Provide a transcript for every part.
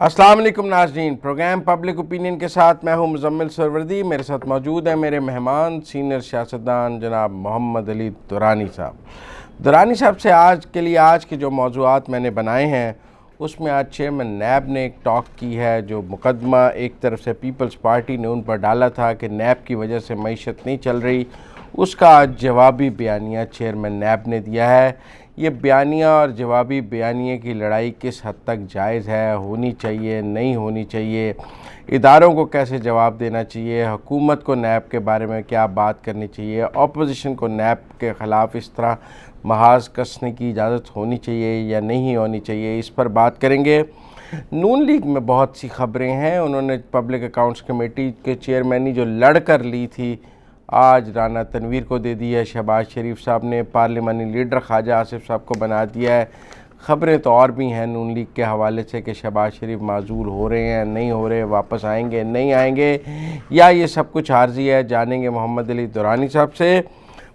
अस्सलाम वालेकुम नाज़रीन, प्रोग्राम पब्लिक ओपिनियन के साथ मैं हूं मुज़म्मिल सरवर्दी। मेरे साथ मौजूद हैं मेरे मेहमान सीनियर सियासतदान जनाब मोहम्मद अली दुरानी साहब। दुरानी साहब से आज के जो मौज़ूआत मैंने बनाए हैं उसमें आज चेयरमैन नैब ने एक टॉक की है। जो मुकदमा एक तरफ से पीपल्स पार्टी ने उन पर डाला था कि नैब की वजह से मईशत नहीं चल रही, उसका आज जवाबी बयानिया चेयरमैन नैब ने दिया है। ये बयानिया और जवाबी बयानिए की लड़ाई किस हद तक जायज़ है, होनी चाहिए, नहीं होनी चाहिए, इदारों को कैसे जवाब देना चाहिए, हुकूमत को नैब के बारे में क्या बात करनी चाहिए, अपोजिशन को नैब के ख़िलाफ़ इस तरह महाज कसने की इजाज़त होनी चाहिए या नहीं होनी चाहिए, इस पर बात करेंगे। नून लीग में बहुत सी ख़बरें हैं। उन्होंने पब्लिक अकाउंट्स कमेटी के चेयरमैनी जो लड़ कर ली थी आज राना तनवीर को दे दी है। शहबाज शरीफ साहब ने पार्लिमानी लीडर ख्वाजा आसिफ साहब को बना दिया है। ख़बरें तो और भी हैं नून लीग के हवाले से कि शहबाज शरीफ माजूल हो रहे हैं, नहीं हो रहे, वापस आएंगे, नहीं आएंगे, या ये सब कुछ आर्जी है। जानेंगे मोहम्मद अली दुरानी साहब से।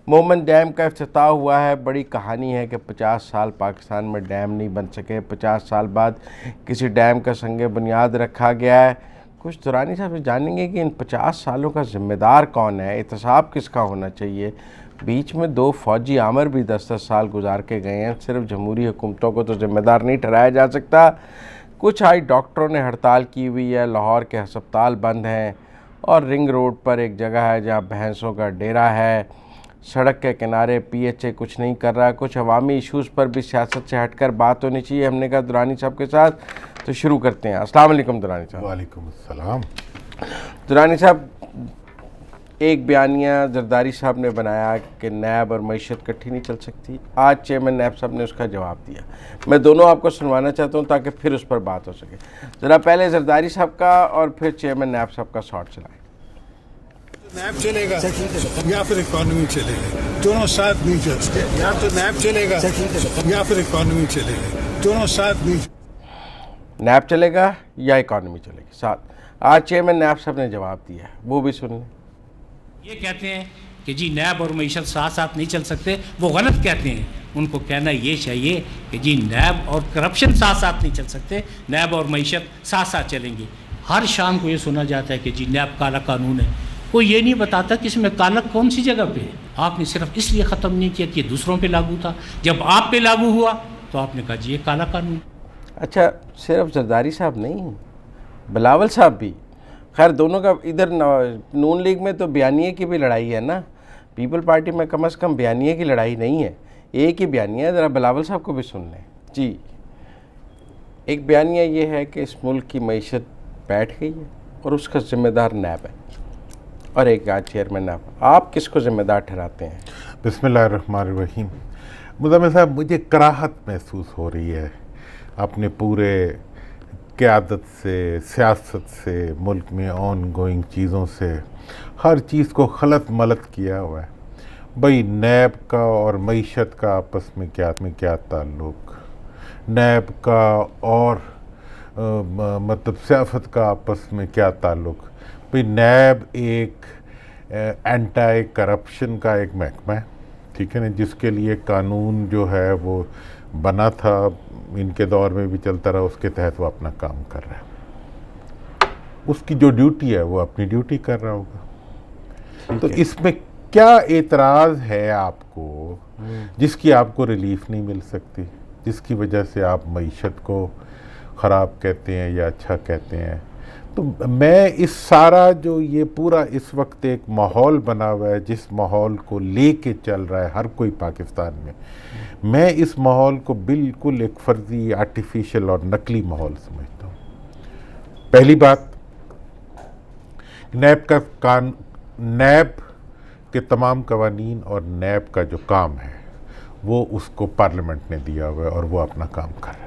मोमन डैम का इफ्तिताह हुआ है। बड़ी कहानी है कि 50 साल पाकिस्तान में डैम नहीं बन सके, 50 साल बाद किसी डैम का संग बुनियाद रखा गया है। कुछ दुरानी साहब से जानेंगे कि इन 50 सालों का ज़िम्मेदार कौन है, एहतसाब किसका होना चाहिए। बीच में 2 फ़ौजी आमर भी 10-10 साल गुजार के गए हैं। सिर्फ जमहूरी हुकूमतों को तो ज़िम्मेदार नहीं ठहराया जा सकता। कुछ आई डॉक्टरों ने हड़ताल की हुई है, लाहौर के अस्पताल बंद हैं और रिंग रोड पर एक जगह है जहाँ भैंसों का डेरा है। सड़क के किनारे PHA कुछ नहीं कर रहा। कुछ अवामी इशूज़ पर भी सियासत से हटकर बात होनी चाहिए, हमने कहा दुरानी साहब के साथ। तो शुरू करते हैं। अस्सलाम वालेकुम दुरानी साहब। वालेकुम अस्सलाम। दुरानी साहब, एक बयानिया जरदारी साहब ने बनाया कि नैब और मईशत इकट्ठी नहीं चल सकती। आज चेयरमैन नैब साहब ने उसका जवाब दिया। मैं दोनों आपको सुनवाना चाहता हूँ ताकि फिर उस पर बात हो सके। ज़रा पहले जरदारी साहब का और फिर चेयरमैन नैब साहब का शॉट चलाएँ। नैब चलेगा या फिर इकॉनमी चलेगा, दोनों साथ नहीं चल सकते। या तो नैब चलेगा या फिर इकॉनमी चलेगा, दोनों साथ नहीं। नैब चलेगा या इकॉनमी चलेगी साथ। आज चेयरमैन नैब साहब ने जवाब दिया है, वो भी सुन लें। ये कहते हैं कि जी नैब और मईशत साथ साथ नहीं चल सकते, वो गलत कहते हैं। उनको कहना ये चाहिए कि जी नैब और करप्शन साथ साथ नहीं चल सकते, नैब और मईशत साथ साथ चलेंगे। हर शाम को ये सुना जाता है कि जी नैब काला कानून है। कोई ये नहीं बताता कि इसमें काला कौन सी जगह पे है। आपने सिर्फ इसलिए ख़त्म नहीं किया कि ये दूसरों पे लागू था, जब आप पे लागू हुआ तो आपने कहा जी ये काला कानून। अच्छा, सिर्फ जरदारी साहब नहीं, बिलावल साहब भी। खैर दोनों का इधर नून लीग में तो बयानिए की भी लड़ाई है ना। पीपल पार्टी में कम से कम बयानिए की लड़ाई नहीं है, एक ही बयानिया है। ज़रा बिलावल साहब को भी सुन लें जी। एक बयानिया ये है कि इस मुल्क की मईशत बैठ गई है और उसका ज़िम्मेदार नैब है, और एक आज चेयरमैन नैब। आप किसको ज़िम्मेदार ठहराते हैं? बिस्मिल्लाहिर्रहमानिर्रहीम। मुज़म्मिल साहब, मुझे कराहत महसूस हो रही है अपने पूरे क़यादत से, सियासत से, मुल्क में ऑन गोइंग चीज़ों से। हर चीज़ को खलत मलत किया हुआ है। भाई नैब का और मईशत का आपस में क्या ताल्लुक़, नैब का और मतलब सियासत का आपस में क्या ताल्लुक़। भाई नैब एक एंटी करप्शन का एक महकमा है, ठीक है ना, जिसके लिए कानून जो है वो बना था, इनके दौर में भी चलता रहा, उसके तहत वो अपना काम कर रहा है। उसकी जो ड्यूटी है वो अपनी ड्यूटी कर रहा होगा। तो इसमें क्या एतराज़ है आपको जिसकी आपको रिलीफ नहीं मिल सकती, जिसकी वजह से आप मईशत को ख़राब कहते हैं या अच्छा कहते हैं। तो मैं इस सारा जो ये पूरा इस वक्त एक माहौल बना हुआ है, जिस माहौल को लेके चल रहा है हर कोई पाकिस्तान में, मैं इस माहौल को बिल्कुल एक फर्जी, आर्टिफिशियल और नकली माहौल समझता हूँ। पहली बात, नैब के तमाम कवानीन और नैब का जो काम है वो उसको पार्लियामेंट ने दिया हुआ है और वो अपना काम कर रहा है।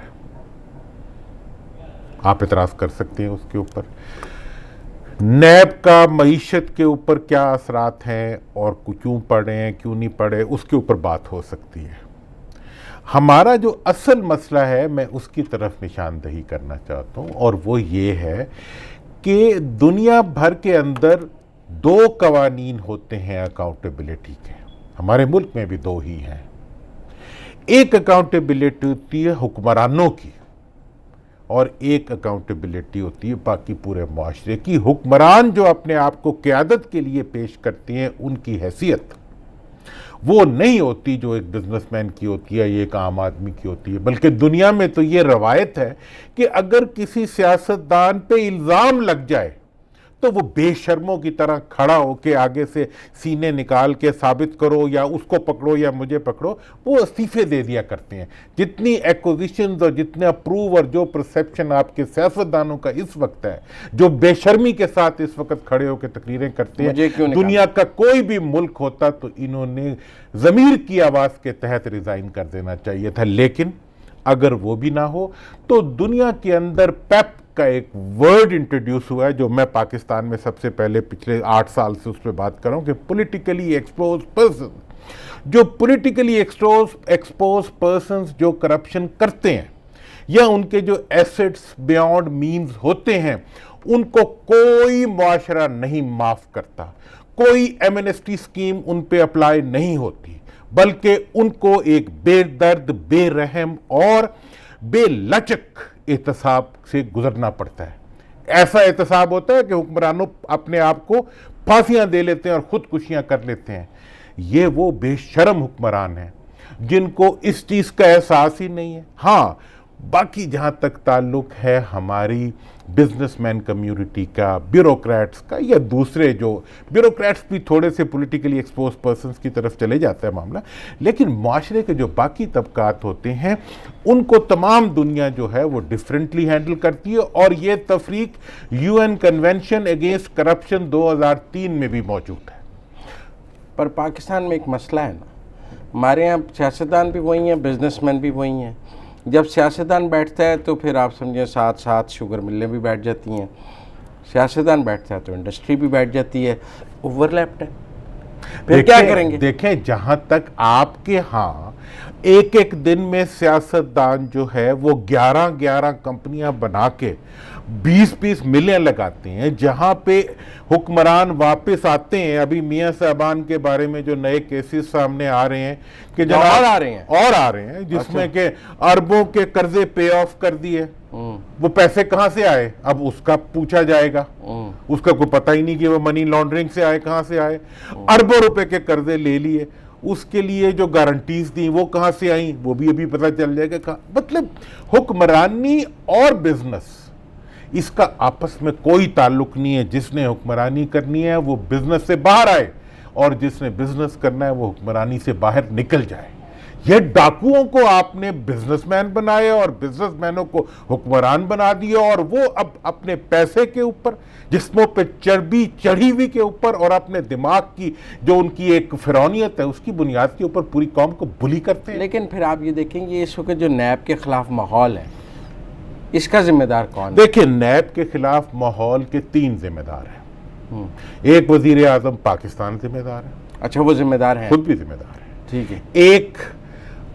आप इतराज़ कर सकते हैं उसके ऊपर। नैब का मईशत के ऊपर क्या असरात हैं और क्यों पड़े हैं, क्यों नहीं पड़े, उसके ऊपर बात हो सकती है। हमारा जो असल मसला है, मैं उसकी तरफ निशानदही करना चाहता हूँ, और वो ये है कि दुनिया भर के अंदर 2 कवानीन होते हैं अकाउंटेबिलिटी के। हमारे मुल्क में भी 2 ही हैं। एक अकाउंटेबिलिटी होती है हुक्मरानों की, और एक अकाउंटेबिलिटी होती है बाकी पूरे माशरे की। हुक्मरान जो अपने आप को क़यादत के लिए पेश करते हैं, उनकी हैसियत वो नहीं होती जो एक बिजनेसमैन की होती है, ये एक आम आदमी की होती है। बल्कि दुनिया में तो ये रवायत है कि अगर किसी सियासतदान पे इल्ज़ाम लग जाए तो वो बेशर्मों की तरह खड़ा होकर आगे से सीने निकाल के साबित करो या उसको पकड़ो या मुझे पकड़ो, वो इस्तीफे दे दिया करते हैं। जितनी एक्विजिशंस और जितने अप्रूव और जो परसेप्शन आपके सियासतदानों का इस वक्त है, जो बेशर्मी के साथ इस वक्त खड़े होकर तकरीरें करते हैं, दुनिया का कोई भी मुल्क होता तो इन्होंने ज़मीर की आवाज़ के तहत रिज़ाइन कर देना चाहिए था। लेकिन अगर वो भी ना हो तो दुनिया के अंदर पेप का एक वर्ड इंट्रोड्यूस हुआ है, जो मैं पाकिस्तान में सबसे पहले पिछले 8 साल से उस पर बात कर रहा हूँ, कि पॉलिटिकली एक्सपोज पर्सन। जो पॉलिटिकली एक्सपोज पर्सन्स जो करप्शन करते हैं या उनके जो एसेट्स बियॉन्ड मीन्स होते हैं, उनको कोई मुआशरा नहीं माफ करता, कोई एमनेस्टी स्कीम उन पे अप्लाई नहीं होती, बल्कि उनको एक बेदर्द, बेरहम और बेलचक एहतसाब से गुजरना पड़ता है। ऐसा एहतसाब होता है कि हुक्मरानों अपने आप को फांसियां दे लेते हैं और खुदकुशियां कर लेते हैं। ये वो बेशर्म हुक्मरान हैं जिनको इस चीज़ का एहसास ही नहीं है। हाँ, बाकी जहाँ तक ताल्लुक़ है हमारी बिजनेसमैन कम्युनिटी का, ब्यूरोक्रेट्स का, या दूसरे जो ब्यूरोक्रेट्स भी थोड़े से पॉलिटिकली एक्सपोज पर्सन्स की तरफ चले जाता है मामला, लेकिन माशरे के जो बाकी तबकात होते हैं उनको तमाम दुनिया जो है वो डिफरेंटली हैंडल करती है। और ये तफरीक UN कन्वेंशन अगेंस्ट करप्शन 2003 में भी मौजूद है। पर पाकिस्तान में एक मसला है ना, हमारे यहाँ सियासतदान भी वही हैं, बिजनेसमैन भी वही हैं। जब सियासतदान बैठता है तो फिर आप समझें साथ साथ शुगर मिलें भी बैठ जाती हैं, सियासतदान बैठता है तो इंडस्ट्री भी बैठ जाती है, ओवरलैप्ड है। फिर क्या करेंगे? देखें, जहां तक आपके यहाँ एक एक दिन में सियासतदान जो है वो 11-11 कंपनियां बना के 20-20 मिलियन लगाते हैं, जहां पे हुक्मरान वापस आते हैं। अभी मियां साहबान के बारे में जो नए केसेस सामने आ रहे हैं कि जनाब और आ रहे हैं जिसमें के अरबों के कर्जे पे ऑफ कर दिए, वो पैसे कहां से आए अब उसका पूछा जाएगा। उसका कोई पता ही नहीं कि वो मनी लॉन्ड्रिंग से आए, कहां से आए। अरबों रुपए के कर्जे ले लिए, उसके लिए जो गारंटीज दी वो कहां से आई, वो भी अभी पता चल जाएगा। मतलब हुक्मरानी और बिजनेस, इसका आपस में कोई ताल्लुक नहीं है। जिसने हुक्मरानी करनी है वो बिजनेस से बाहर आए, और जिसने बिजनेस करना है वो हुक्मरानी से बाहर निकल जाए। ये डाकुओं को आपने बिजनेसमैन बनाया और बिजनेसमैनों को हुक्मरान बना दिया, और वो अब अपने पैसे के ऊपर, जिस्मों पे चर्बी चढ़ी हुई के ऊपर, और अपने दिमाग की जो उनकी एक फिरौनियत है उसकी बुनियाद के ऊपर पूरी कौम को बुली करते हैं। लेकिन फिर आप ये देखेंगे इस वक्त जो नैब के खिलाफ माहौल है, इसका जिम्मेदार कौन है? देखिए, नैब के खिलाफ माहौल के 3 जिम्मेदार हैं। एक वजीर आजम पाकिस्तान जिम्मेदार है। अच्छा, वो जिम्मेदार है, खुद भी जिम्मेदार है, ठीक है। एक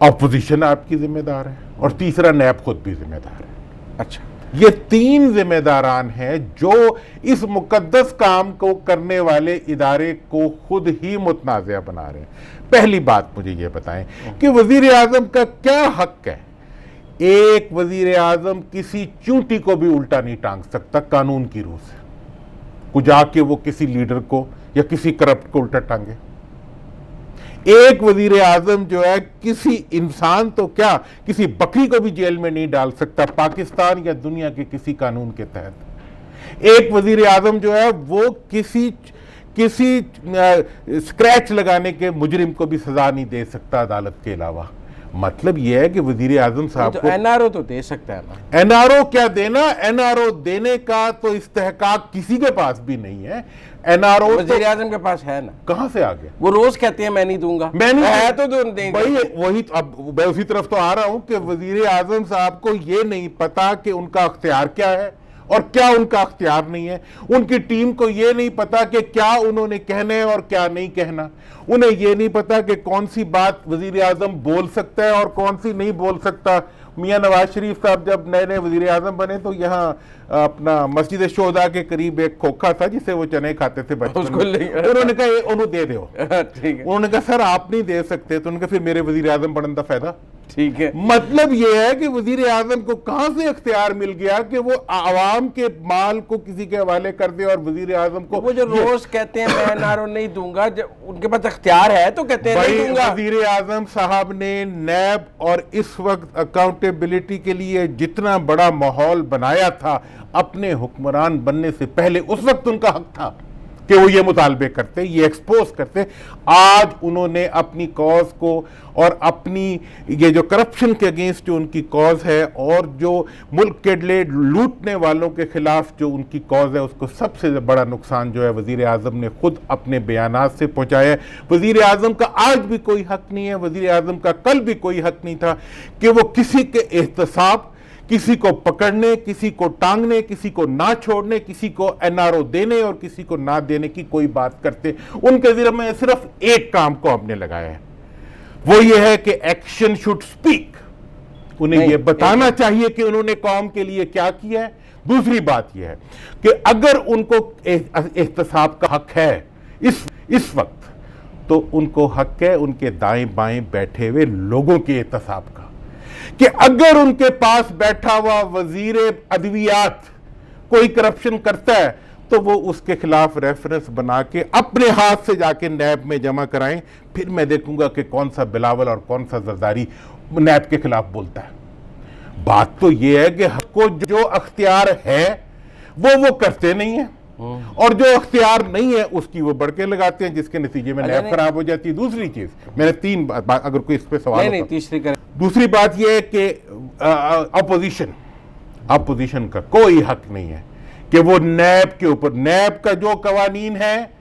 अपोजिशन आपकी जिम्मेदार है, और तीसरा नैब खुद भी जिम्मेदार है। अच्छा, ये 3 जिम्मेदारान हैं जो इस मुकद्दस काम को करने वाले इदारे को खुद ही मुतनाज़ा बना रहे हैं। पहली बात मुझे ये बताएं कि वजीर आजम का क्या हक है। एक वजीर आजम किसी चूंटी को भी उल्टा नहीं टांग सकता कानून की रूह से, कुछ जाके वो किसी लीडर को या किसी करप्ट को उल्टा टांगे। एक वजीर आजम जो है किसी इंसान तो क्या, किसी बकरी को भी जेल में नहीं डाल सकता पाकिस्तान या दुनिया के किसी कानून के तहत। एक वजीर आजम जो है वो किसी स्क्रैच लगाने के मुजरिम को भी सजा नहीं दे सकता अदालत के अलावा। मतलब यह है कि वजीर आजम साहब तो को NRO तो दे सकता है ना। NRO क्या देना, NRO देने का तो इस्तेहकाक किसी के पास भी नहीं है। NRO वजीर आजम के पास है ना, कहां से आ गया? वो रोज कहते हैं मैं नहीं दूंगा, मैं नहीं है तो देंगे। वही अब मैं उसी तरफ तो आ रहा हूं कि वजीर आजम साहब को ये नहीं पता कि उनका अख्तियार क्या है और क्या उनका अख्तियार नहीं है। उनकी टीम को ये नहीं पता कि क्या उन्होंने कहना है और क्या नहीं कहना। उन्हें ये नहीं पता कि कौन सी बात वजीर आजम बोल सकता है और कौन सी नहीं बोल सकता। मियां नवाज शरीफ साहब जब नए नए वजीर आजम बने तो यहाँ अपना मस्जिद शोहदा के करीब एक खोखा था जिसे वो चने खाते थे बचपन में। उन्होंने कहा उन्होंने दे दो, ठीक है। उन्होंने कहा सर आप नहीं दे सकते, तो उन्होंने कहा फिर मेरे वजीर आजम बनने का फायदा। ठीक है। मतलब यह है कि वजीर आजम को कहां से इख्तियार मिल गया कि वो आवाम के माल को किसी के हवाले कर दे, और वजीर आजम को वो जो रोज कहते हैं मैं एनआरओ नहीं दूंगा, जब उनके पास इख्तियार है तो कहते हैं नहीं दूंगा। वजीर आजम साहब ने नैब और इस वक्त अकाउंटेबिलिटी के लिए जितना बड़ा माहौल बनाया था अपने हुक्मरान बनने से पहले, उस वक्त उनका हक था कि वो ये मुतालबे करते, ये एक्सपोज करते। आज उन्होंने अपनी कॉज को और अपनी ये जो करप्शन के अगेंस्ट जो उनकी कॉज है और जो मुल्क के लिए लूटने वालों के खिलाफ जो उनकी कॉज है, उसको सबसे बड़ा नुकसान जो है वजीर आजम ने खुद अपने बयानात से पहुंचाया है। वजीर आजम का आज भी कोई हक नहीं है, वजीर आजम का कल भी कोई हक नहीं था कि वो किसी के एहतसाब, किसी को पकड़ने, किसी को टांगने, किसी को ना छोड़ने, किसी को एनआरओ देने और किसी को ना देने की कोई बात करते। उनके जिम्मे में सिर्फ एक काम को हमने लगाया है, वो ये है कि एक्शन शुड स्पीक। उन्हें ये बताना चाहिए कि उन्होंने कौम के लिए क्या किया है। दूसरी बात यह है कि अगर उनको एहतसाब का हक है इस वक्त, तो उनको हक है उनके दाएं बाएं बैठे हुए लोगों के एहतसाब का, कि अगर उनके पास बैठा हुआ वजीर अदवियात कोई करप्शन करता है तो वो उसके खिलाफ रेफरेंस बना के अपने हाथ से जाके नैब में जमा कराएं। फिर मैं देखूंगा कि कौन सा बिलावल और कौन सा जरदारी नैब के खिलाफ बोलता है। बात तो ये है कि को जो अख्तियार है वो करते नहीं है, और जो अख्तियार नहीं है उसकी वो बढ़के लगाते हैं, जिसके नतीजे में नैब खराब हो जाती है। दूसरी चीज, मैंने तीन बात, अगर कोई इस पे सवाल नहीं, तीसरी कर। दूसरी बात यह है कि अपोजिशन का कोई हक नहीं है कि वो नैब के ऊपर, नैब का जो कवानीन है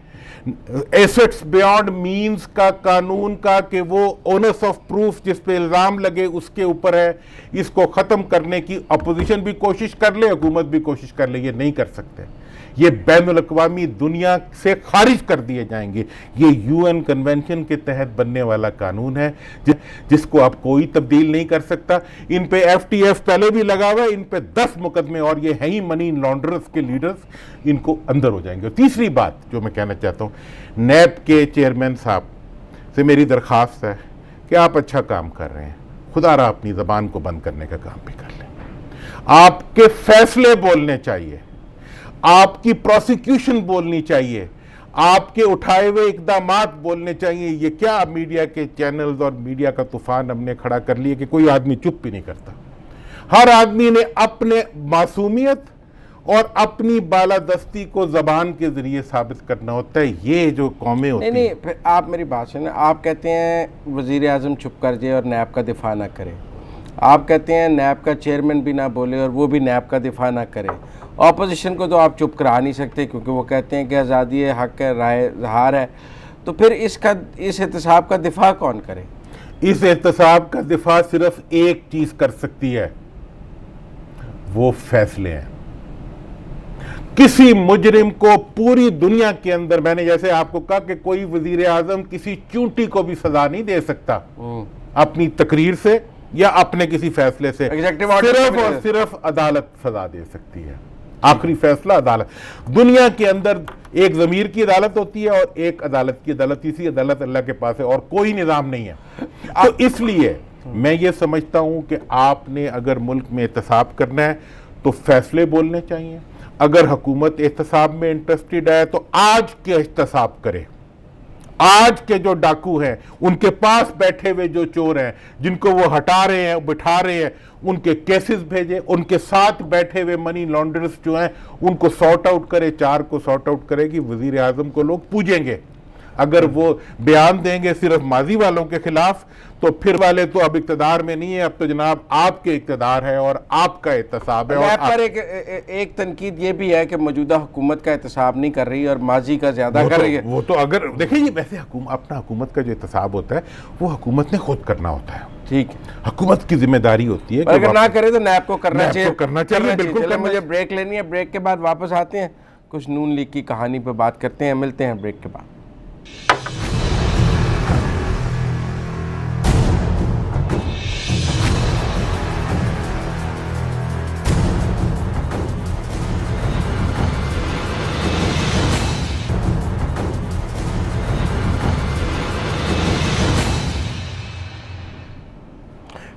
एसेट्स बियॉन्ड मींस का कानून का, कि वो ओनर्स ऑफ प्रूफ जिस पे इल्जाम लगे उसके ऊपर है, इसको खत्म करने की अपोजिशन भी कोशिश कर ले, हुकूमत भी कोशिश कर ले, ये नहीं कर सकते। ये बैनुल अक़वामी दुनिया से खारिज कर दिए जाएंगे। ये यूएन कन्वेंशन के तहत बनने वाला कानून है जिसको आप कोई तब्दील नहीं कर सकता। इन पे एफटीएफ पहले भी लगा हुआ है, इन पे 10 मुकदमे और ये हैं ही मनी लॉन्ड्रर्स के लीडर्स, इनको अंदर हो जाएंगे। तीसरी बात जो मैं कहना चाहता हूँ, नैब के चेयरमैन साहब से मेरी दरख्वास्त है कि आप अच्छा काम कर रहे हैं, खुदारा अपनी ज़बान को बंद करने का काम भी कर लें। आपके फैसले बोलने चाहिए, आपकी प्रोसिक्यूशन बोलनी चाहिए, आपके उठाए हुए इकदामात बोलने चाहिए। ये क्या मीडिया के चैनल्स और मीडिया का तूफान हमने खड़ा कर लिया कि कोई आदमी चुप भी नहीं करता। हर आदमी ने अपने मासूमियत और अपनी बालादस्ती को जबान के जरिए साबित करना होता है। ये जो कौमें होती हैं, नहीं, फिर आप मेरी बात सुनें। आप कहते हैं वजीर आजम चुप कर जाए और नैब का दिफा ना करे, आप कहते हैं नैब का चेयरमैन भी ना बोले और वो भी नैब का दिफा ना करे। ऑपोजिशन को तो आप चुप करा नहीं सकते क्योंकि वो कहते हैं कि आज़ादी है, हक है, राय ज़हार है। तो फिर इस एहतसाब का दिफा कौन करे? इस एहतसाब का दिफा सिर्फ एक चीज़ कर सकती है, वो फैसले हैं। किसी मुजरिम को पूरी दुनिया के अंदर, मैंने जैसे आपको कहा कि कोई वजीर आजम किसी चूंटी को भी सजा नहीं दे सकता अपनी तकरीर से या अपने किसी फैसले से, सिर्फ और सिर्फ अदालत सजा दे सकती है। आखिरी फैसला अदालत। दुनिया के अंदर एक ज़मीर की अदालत होती है और एक अदालत की अदालत, इसी अदालत अल्लाह के पास है और कोई निज़ाम नहीं है। तो इसलिए मैं ये समझता हूं कि आपने अगर मुल्क में एहतसाब करना है तो फैसले बोलने चाहिए। अगर हुकूमत एहतसाब में इंटरेस्टेड है तो आज के एहतसाब करे। आज के जो डाकू हैं, उनके पास बैठे हुए जो चोर हैं, जिनको वो हटा रहे हैं, बिठा रहे हैं, उनके केसेस भेजे। उनके साथ बैठे हुए मनी लॉन्ड्रर्स जो हैं उनको सॉर्ट आउट करे, 4 को सॉर्ट आउट करेगी। वजीर आजम को लोग पूजेंगे। अगर वो बयान देंगे सिर्फ माजी वालों के खिलाफ तो फिर वाले तो अब इक्तदार में नहीं है, अब तो जनाब आपके इक्तदार है और आपका एहतसाब है। और पर एक तनकीद ये भी है कि मौजूदा हुकूमत का एहतसाब नहीं कर रही और माजी का ज्यादा कर रही है। वो तो अगर देखिए, वैसे अपना हुकूमत का जो एहतसाब होता है वो हुकूमत ने खुद करना होता है। ठीक है, हुकूमत की जिम्मेदारी होती है। अगर ना करे तो नैब को करना चाहिए। बिल्कुल। मुझे ब्रेक लेनी है, ब्रेक के बाद वापस आते हैं, कुछ नून लीग की कहानी पे बात करते हैं। मिलते हैं ब्रेक के बाद।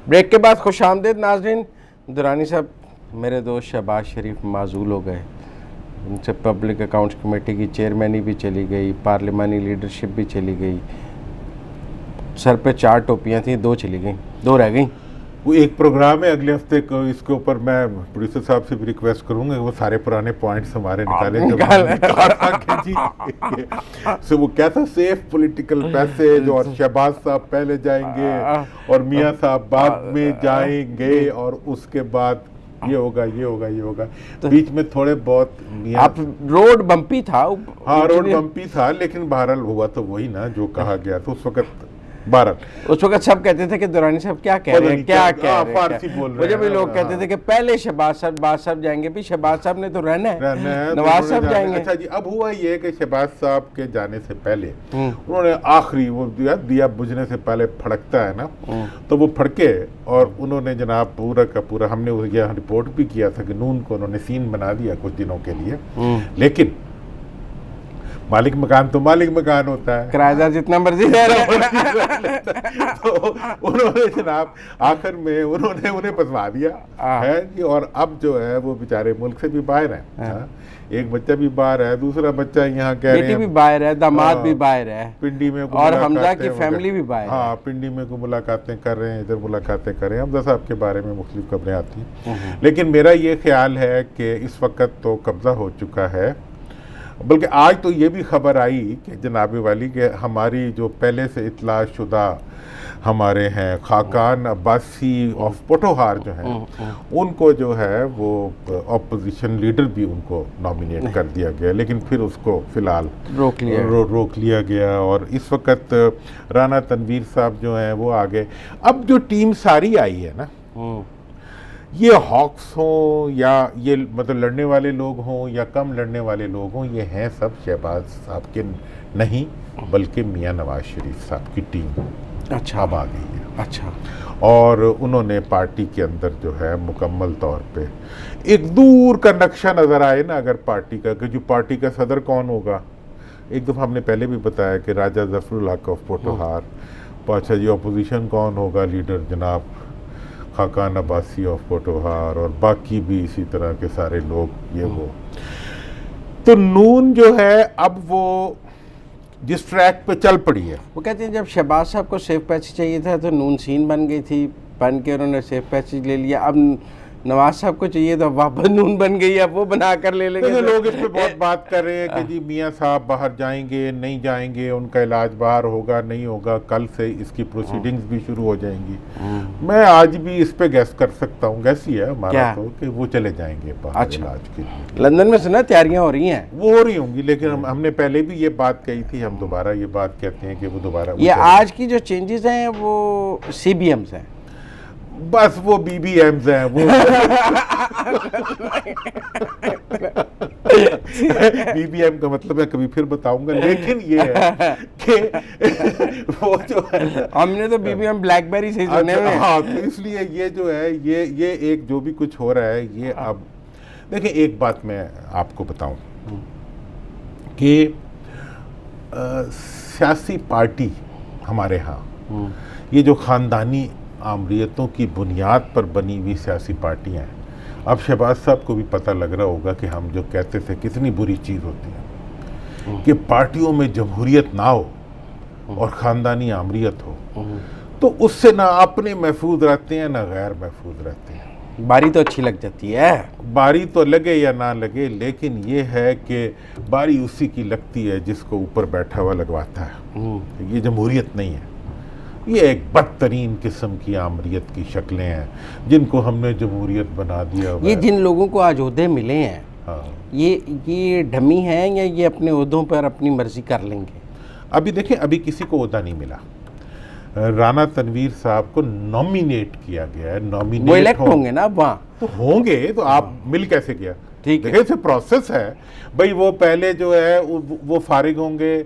ब्रेक के बाद खुश आमदीद नाज़रीन। दुरानी साहब मेरे दोस्त शहबाज शरीफ माजूल हो गए, उनसे पब्लिक अकाउंट्स कमेटी की चेयरमैनी भी चली गई, पार्लिमानी लीडरशिप भी चली गई, सर पे 4 टोपियां थी, 2 चली गई, 2 रह गई। वो एक प्रोग्राम है अगले हफ्ते को, इसके ऊपर मैं प्रोड्यूसर साहब से भी रिक्वेस्ट करूंगा कि वो सारे पुराने पॉइंट्स हमारे निकाले सो वो क्या था, सेफ पॉलिटिकल पैसेज और शहबाज साहब पहले जाएंगे और मियां साहब बाद में जाएंगे और उसके बाद ये होगा ये होगा ये होगा। बीच में थोड़े बहुत आप रोड बम्पी था। हाँ रोड बम्पी था, लेकिन बहरहाल हुआ तो वही ना जो कहा गया था उस वक्त। उस वक्त सब कहते थे कि दुरानी साहब क्या कह रहे हैं, क्या कह रहे हैं, फारसी बोल रहे हैं। मुझे भी लोग कहते थे कि पहले शहबाज साहब जाएंगे, भी शहबाज साहब ने तो रहना है, नवाज साहब जाएंगे। अच्छा जी, अब हुआ ये कि शहबाज साहब के जाने से पहले उन्होंने आखिरी वो दिया बुझने से पहले फड़कता है ना, तो वो फड़के और उन्होंने जनाब पूरा का पूरा, हमने यह रिपोर्ट भी किया था कि नून को उन्होंने सीन बना दिया कुछ दिनों के लिए, लेकिन मालिक मकान तो मालिक मकान होता है, किराएदार जितना मर्जी दे रहे तो उन्होंने जनाब आखिर में उन्होंने उन्हें फंसवा दिया है जी। और अब जो है वो बेचारे मुल्क से भी बाहर हैं, एक बच्चा भी बाहर है, दूसरा बच्चा यहाँ कह रहे हैं, बेटी भी बाहर है, दामाद भी बाहर है, पिंडी में और हमजा की फैमिली भी बाहर है। हाँ, पिंडी में को मुलाकातें कर रहे हैं, इधर मुलाकातें कर रहे हैं। हमजा साहब के बारे में मुख्तलिफ खबरें आती हैं, लेकिन मेरा ये ख्याल है कि इस वक्त तो कब्जा हो चुका है। बल्कि आज तो ये भी खबर आई कि जनाबे वाली कि हमारी जो पहले से इतला शुदा हमारे हैं खाकान अब्बासी ऑफ पोटोहार जो हैं, उनको जो है वो ऑपोजिशन लीडर भी उनको नॉमिनेट कर दिया गया, लेकिन फिर उसको फिलहाल रोक लिया गया। और इस वक्त राना तनवीर साहब जो हैं वो आगे। अब जो टीम सारी आई है ना, ये हॉक्स हों या ये मतलब लड़ने वाले लोग हों या कम लड़ने वाले लोग हों, ये हैं सब शहबाज साहब के नहीं, बल्कि मियां नवाज शरीफ साहब की टीम अच्छा अब आ गई है। अच्छा, और उन्होंने पार्टी के अंदर जो है मुकम्मल तौर पे एक दूर का नक्शा नज़र आए ना अगर पार्टी का, कि जो पार्टी का सदर कौन होगा। एक दफ़ा हमने पहले भी बताया कि राजा जफरुल हक ऑफ पोटोहार, अच्छा जी अपोजिशन कौन होगा, लीडर जनाब खाकान अब्बासी ऑफ पोटोहार, और बाकी भी इसी तरह के सारे लोग ये वो। तो नून जो है अब वो जिस ट्रैक पे चल पड़ी है, वो कहते हैं जब शहबाज साहब को सेफ पैसेज चाहिए था तो नून सीन बन गई थी, बन के उन्होंने सेफ पैसेज ले लिया। अब नवाज साहब को चाहिए तो वापस नून बन गई, अब वो बना कर ले लेंगे। तो लोग इस पे बहुत बात कर रहे हैं कि जी मियां साहब बाहर जाएंगे नहीं जाएंगे, उनका इलाज बाहर होगा नहीं होगा, कल से इसकी प्रोसीडिंग्स भी शुरू हो जाएंगी। मैं आज भी इस पे गैस कर सकता हूँ, गैस ही है हमारा तो, कि वो चले जाएंगे बाहर इलाज के लिए। लंदन में सुना तैयारियां हो रही हैं, वो हो रही होंगी, लेकिन हमने पहले भी ये बात कही थी, हम दोबारा ये बात कहते हैं कि वो दोबारा ये आज की जो चेंजेस हैं वो CBMs हैं, बस वो BBMs हैं वो BBM का मतलब मैं कभी फिर बताऊंगा, लेकिन ये है कि वो जो है हमने तो BBM ब्लैकबेरी से सुने हुए हैं। हाँ, तो इसलिए ये जो है ये एक जो भी कुछ हो रहा है ये अब देखिए, एक बात मैं आपको बताऊं कि सियासी पार्टी हमारे यहाँ ये जो ख़ानदानी आमरीतों की बुनियाद पर बनी हुई सियासी पार्टियां हैं, अब शहबाज साहब को भी पता लग रहा होगा कि हम जो कहते थे कितनी बुरी चीज़ होती है कि पार्टियों में जमहूरियत ना हो और ख़ानदानी आमरीत हो, तो उससे ना अपने महफूज रहते हैं ना गैर महफूज रहते हैं। बारी तो अच्छी लग जाती है, बारी तो लगे या ना लगे, लेकिन ये है कि बारी उसी की लगती है जिसको ऊपर बैठा हुआ लगवाता है। ये जमहूरियत नहीं है, ये एक बदतरीन किस्म की आमरीत की शक्लें हैं जिनको हमने जमहूरियत बना दिया। ये जिन लोगों को आज ओहदे मिले हैं, हाँ, ये डमी हैं या ये अपने ओहदों पर अपनी मर्जी कर लेंगे? अभी देखें, अभी किसी को ओहदा नहीं मिला। राना तनवीर साहब को नॉमिनेट किया गया है, नॉमिनेट वो इलेक्ट होंगे ना, वहाँ तो होंगे, तो आप मिल कैसे गया? ठीक है, देखिए प्रोसेस है भाई, वो पहले जो है वो फारिग होंगे,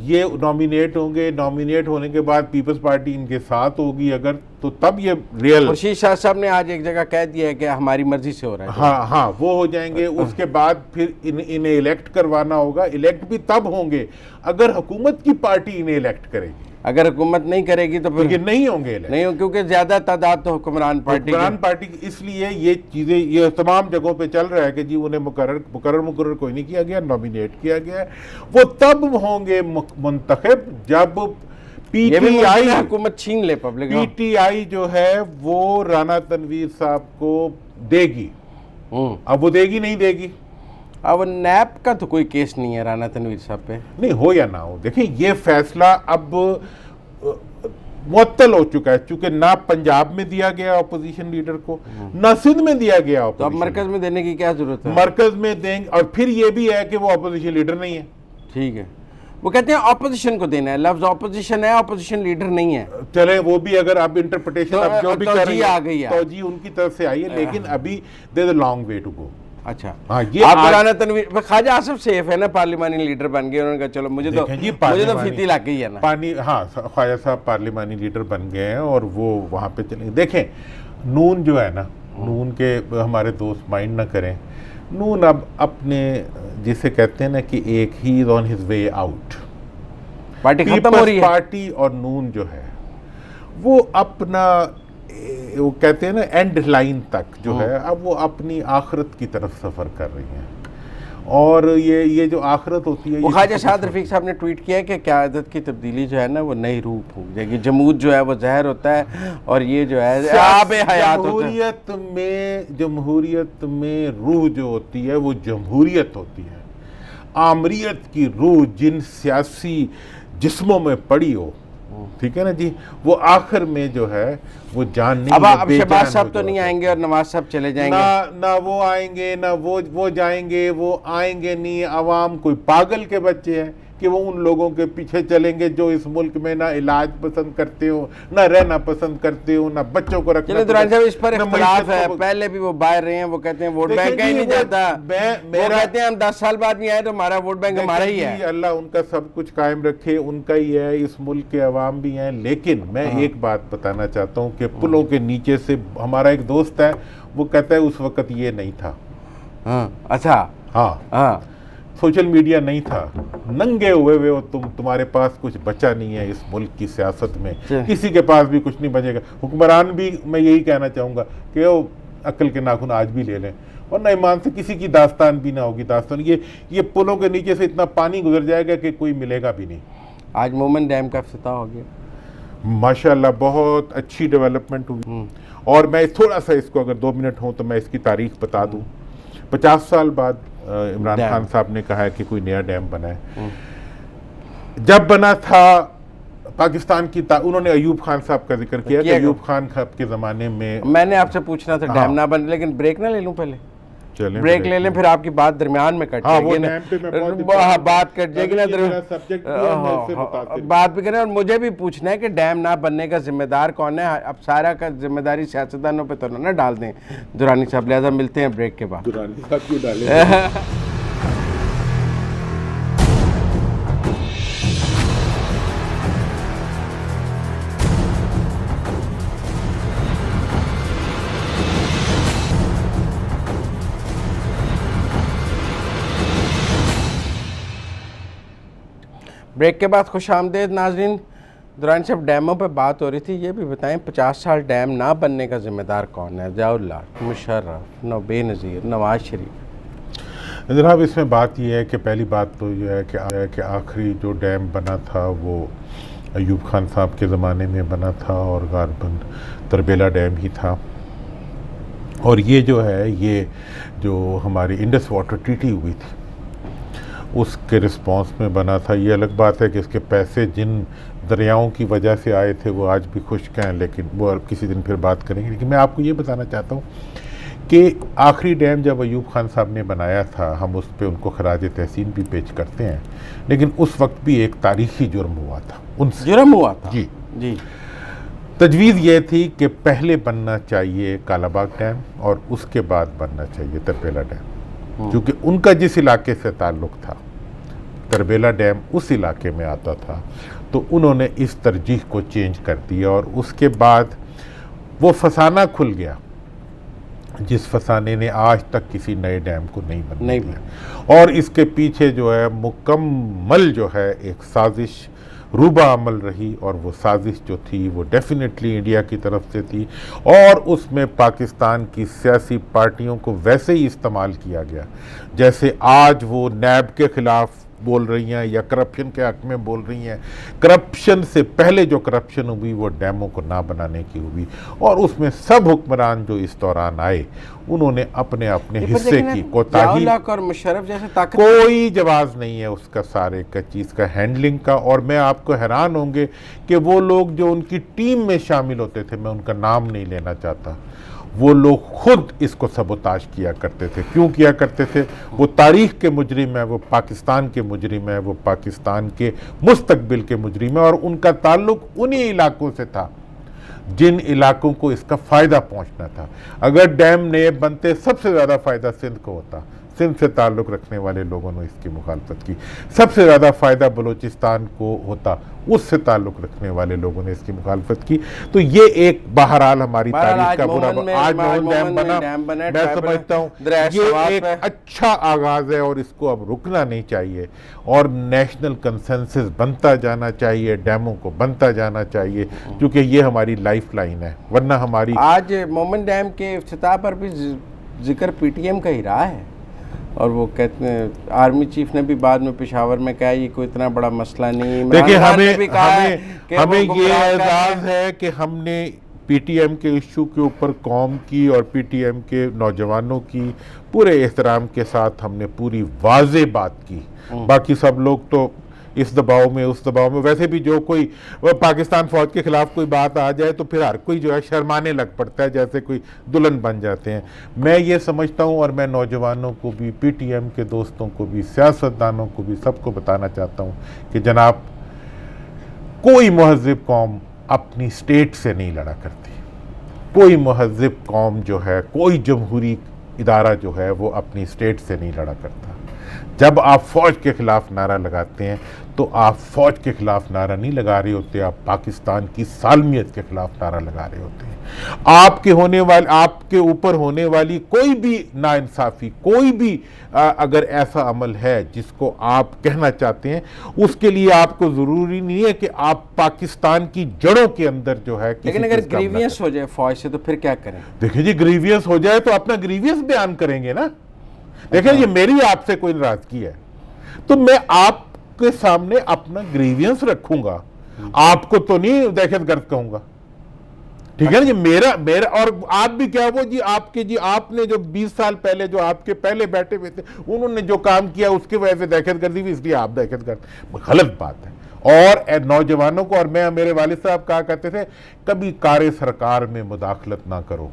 ये नॉमिनेट होंगे, नॉमिनेट होने के बाद पीपल्स पार्टी इनके साथ होगी अगर, तो तब ये रियल। खुर्शीद शाह साहब ने आज एक जगह कह दिया है कि हमारी मर्जी से हो रहा है। हाँ हाँ, वो हो जाएंगे। उसके बाद फिर इन्हें इलेक्ट करवाना होगा, इलेक्ट भी तब होंगे अगर हुकूमत की पार्टी इन्हें इलेक्ट करेगी। अगर हुकूमत नहीं करेगी तो फिर ये नहीं होंगे नहीं हो, क्योंकि ज्यादा तादाद तो हुक्मरान पार्टी हुक्मरान पार्टी की, इसलिए ये चीजें ये तमाम जगहों पे चल रहा है कि जी उन्हें मुकर्रर कोई नहीं किया गया, नॉमिनेट किया गया है। वो तब होंगे मुंतखब जब ये भी पीटीआई हुकूमत छीन ले पब्लिक। पीटीआई जो है वो राना तनवीर साहब को देगी। अब वो देगी नहीं देगी, अब नैब का तो कोई केस नहीं है राना तनवीर साहब पे, नहीं हो या ना हो। देखिए ये फैसला अब मुअत्तल हो चुका है, चूंकि ना पंजाब में दिया गया अपोजिशन लीडर को, ना सिंध में दिया गया। तो अब मरकज में देने की क्या जरूरत है? मरकज में देंगे, और फिर ये भी है कि वो अपोजिशन लीडर नहीं है। ठीक है, वो कहते हैं ऑपोजिशन को देना है, लफ्ज ऑपोजिशन है, ऑपोजिशन लीडर नहीं है। चले वो भी अगर आप इंटरप्रिटेशन तो अब जो भी कर रही आ गई है, तो जी उनकी तरफ से आई है, लेकिन अभी there is a long way to go. अच्छा, हाँ, ये आप राना तनवीर, ख्वाजा आसिफ सेफ है ना, पार्लिमानी लीडर बन गए, उन्होंने कहा चलो मुझे तो फीती लग गई है ना। हाँ, ख्वाजा साहब पार्लिमानी लीडर बन गए हैं और वो वहाँ पे चले। देखें नून जो है ना, नून के हमारे दोस्त माइंड ना करें, नून अब अपने जिसे कहते हैं ना कि एक he is on his way out, party खत्म हो रही है। पार्टी और नून जो है वो अपना, वो कहते हैं ना एंड लाइन तक जो है, अब वो अपनी आखिरत की तरफ सफर कर रही हैं। और ये जो आखिरत होती है, वो ख्वाजा शाद रफीक साहब ने ट्वीट किया कि क़यादत की तब्दीली जो है ना वो नई रूप हो जाएगी, जमूद जो है वो जहर होता है और ये जो है आबे हयात होता है। जमहूरियत में रूह जो होती है वो जमहूरियत होती है। आमरीत की रूह जिन सियासी जिस्मों में पड़ी हो, ठीक है ना जी, वो आखिर में जो है वो जान नहीं। अब शहबाज साहब तो नहीं आएंगे और नवाज साहब चले जाएंगे, ना वो आएंगे ना वो जाएंगे, वो आएंगे नहीं। अवाम कोई पागल के बच्चे हैं कि वो उन लोगों के पीछे चलेंगे जो इस मुल्क में ना इलाज पसंद करते हो, ना रहना पसंद करते हो, ना बच्चों को रखना। दुरानी साहब इस पर इख्तिलाफ है, पहले भी वो बाहर रहे हैं, वो कहते हैं वोट बैंक कहीं नहीं जाता, वो कहते हैं हम 10 साल बाद भी आए तो हमारा वोट बैंक हमारा ही है। अल्लाह उनका सब कुछ कायम रखे, उनका ही है, इस मुल्क के अवाम भी हैं। लेकिन मैं एक बात बताना चाहता हूँ कि पुलों के नीचे से हमारा एक दोस्त है, वो कहता है उस वक्त ये नहीं था। अच्छा, हाँ, सोशल मीडिया नहीं था, नंगे हुए हो तुम्हारे पास कुछ बचा नहीं है इस मुल्क की सियासत में, किसी के पास भी कुछ नहीं बचेगा। हुक्मरान भी मैं यही कहना चाहूँगा कि वो अक्ल के नाखून आज भी ले लें, और ना ईमान से किसी की दास्तान भी ना होगी। दास्तान ये पुलों के नीचे से इतना पानी गुजर जाएगा कि कोई मिलेगा भी नहीं। आज मोमन डैम का इफ्तिताह हो गया, माशाल्लाह बहुत अच्छी डेवलपमेंट हुई। और मैं थोड़ा सा इसको अगर 2 मिनट हो तो मैं इसकी तारीख बता दूँ। 50 साल बाद इमरान खान साहब ने कहा है कि कोई नया डैम बना है। जब बना था पाकिस्तान की उन्होंने अयूब खान साहब का जिक्र किया कि अयूब खान साहब के ज़माने में। मैंने आपसे पूछना था डैम ना बने, लेकिन ब्रेक ना ले लूं पहले? चलें, ब्रेक ले लें, फिर आपकी बात दरमियान में कट जाएगी ना, बात कट जाएगी ना, बात भी करें। और मुझे भी पूछना है कि डैम ना बनने का जिम्मेदार कौन है? अब सारा का जिम्मेदारी सियासतदानों पे तो ना डाल दें दुरानी साहब। लिहाजा मिलते हैं ब्रेक के बाद। दुरानी साहब क्यों डालें? ब्रेक के बाद खुश आमदेद नाजरीन। दुरानी साहब डैमों पे बात हो रही थी, ये भी बताएं 50 साल डैम ना बनने का जिम्मेदार कौन है? ज़ियाउल्लाह, मुशर्रफ, बेनज़ीर, नवाज शरीफ? जनाब इसमें बात यह है कि पहली बात तो यह है कि आखिरी जो डैम बना था वो अयूब खान साहब के ज़माने में बना था और गारबन तरबेला डैम ही था। और ये जो है, ये जो हमारी इंडस वाटर ट्रीटी हुई थी उसके रिस्पांस में बना था। ये अलग बात है कि इसके पैसे जिन दरियाओं की वजह से आए थे वो आज भी खुश्क हैं, लेकिन वो किसी दिन फिर बात करेंगे। लेकिन मैं आपको ये बताना चाहता हूँ कि आखिरी डैम जब अयूब खान साहब ने बनाया था, हम उस पर उनको खराज तहसीन भी पेश करते हैं, लेकिन उस वक्त भी एक तारीखी जुर्म हुआ था उनसे। जुर्म हुआ था? जी जी। तजवीज़ ये थी कि पहले बनना चाहिए कालाबाग डैम और उसके बाद बनना चाहिए तरबेला डैम, क्योंकि उनका जिस इलाके से ताल्लुक़ था, तरबेला डैम उस इलाके में आता था, तो उन्होंने इस तरजीह को चेंज कर दिया। और उसके बाद वो फसाना खुल गया जिस फसाने ने आज तक किसी नए डैम को नहीं बनने दिया। और इसके पीछे जो है मुकम्मल जो है एक साजिश रूबा अमल रही और वो साजिश जो थी वो डेफिनेटली इंडिया की तरफ से थी और उसमें पाकिस्तान की सियासी पार्टियों को वैसे ही इस्तेमाल किया गया जैसे आज वो नैब के खिलाफ बोल रही हैं या करप्शन के हक में बोल रही हैं। करप्शन से पहले जो करप्शन हुई वो डैमों को ना बनाने की हुई और उसमें सब हुक्मरान जो इस दौरान आए उन्होंने अपने अपने हिस्से की कोताही और मुशर्रफ जैसे ताकत कोई जवाब नहीं है उसका सारे का चीज़ का हैंडलिंग का। और मैं आपको हैरान होंगे कि वो लोग जो उनकी टीम में शामिल होते थे, मैं उनका नाम नहीं लेना चाहता, वो लोग खुद इसको सबोताज किया करते थे। क्यों किया करते थे? वो तारीख के मुजरिम है, वो पाकिस्तान के मुजरिम है, वो पाकिस्तान के मुस्तकबिल के मुजरिम है और उनका ताल्लुक उन्हीं इलाकों से था जिन इलाकों को इसका फ़ायदा पहुंचना था। अगर डैम नए बनते सबसे ज़्यादा फ़ायदा सिंध को होता, सिंध से ताल्लुक़ रखने वाले लोगों ने इसकी मुखालफत की। सबसे ज़्यादा फ़ायदा बलूचिस्तान को होता, उससे ताल्लुक़ रखने वाले लोगों ने इसकी मुखालफत की। तो ये एक बहरहाल हमारी तारीख का बुरा आज मोहन डैम बना, मैं समझता हूँ ये एक अच्छा आगाज़ है और इसको अब रुकना नहीं चाहिए और नेशनल कंसेंसस बनता जाना चाहिए, डैमों को बनता जाना चाहिए क्योंकि ये हमारी लाइफ लाइन है। वरना हमारी आज मोमन डैम के इफ्तिताह पर भी जिक्र पीटीएम का ही रहा है और वो कहते हैं आर्मी चीफ ने भी बाद में पेशावर में कहा ये कोई इतना बड़ा मसला नहीं। देखिए हमें ये एहसास है कि हमने पीटीएम के इशू के ऊपर कौम की और पीटीएम के नौजवानों की पूरे एहतराम के साथ हमने पूरी वाज़े बात की। बाकी सब लोग तो इस दबाव में उस दबाव में, वैसे भी जो कोई पाकिस्तान फौज के खिलाफ कोई बात आ जाए तो फिर हर कोई जो है शर्माने लग पड़ता है, जैसे कोई दुल्हन बन जाते हैं। मैं ये समझता हूँ और मैं नौजवानों को भी, पीटीएम के दोस्तों को भी, सियासतदानों को भी, सबको बताना चाहता हूँ कि जनाब कोई महज़िब कौम अपनी स्टेट से नहीं लड़ा करती। कोई महज़िब कौम जो है, कोई जमहूरी इदारा जो है वो अपनी स्टेट से नहीं लड़ा करता। जब आप फौज के खिलाफ नारा लगाते हैं तो आप फौज के खिलाफ नारा नहीं लगा रहे होते, आप पाकिस्तान की सालमियत के खिलाफ नारा लगा रहे होते हैं। आपके ऊपर होने वाली कोई भी नाइंसाफ़ी, कोई भी अगर ऐसा अमल है जिसको आप कहना चाहते हैं, उसके लिए आपको ज़रूरी नहीं है कि आप पाकिस्तान की जड़ों के अंदर जो है। लेकिन अगर ग्रीवियंस हो जाए फौज से तो फिर क्या करें? देखिए जी, ग्रीवियंस हो जाए तो अपना ग्रीवियंस बयान करेंगे ना। देखिए ये मेरी आपसे कोई नाराजगी है तो मैं आपके सामने अपना ग्रीवियंस रखूंगा, आपको तो नहीं दहशतगर्द कहूंगा, ठीक है ना जी। मेरा और आप भी क्या वो जी आपके जी आपने जो 20 साल पहले जो आपके पहले बैठे हुए थे उन्होंने जो काम किया उसकी वजह से दहशतगर्दी हुई, इसलिए आप दहशतगर्द, गलत बात है। और नौजवानों को, और मैं, मेरे वालिद साहब कहा करते थे कभी कार्य सरकार में मुदाखलत ना करो,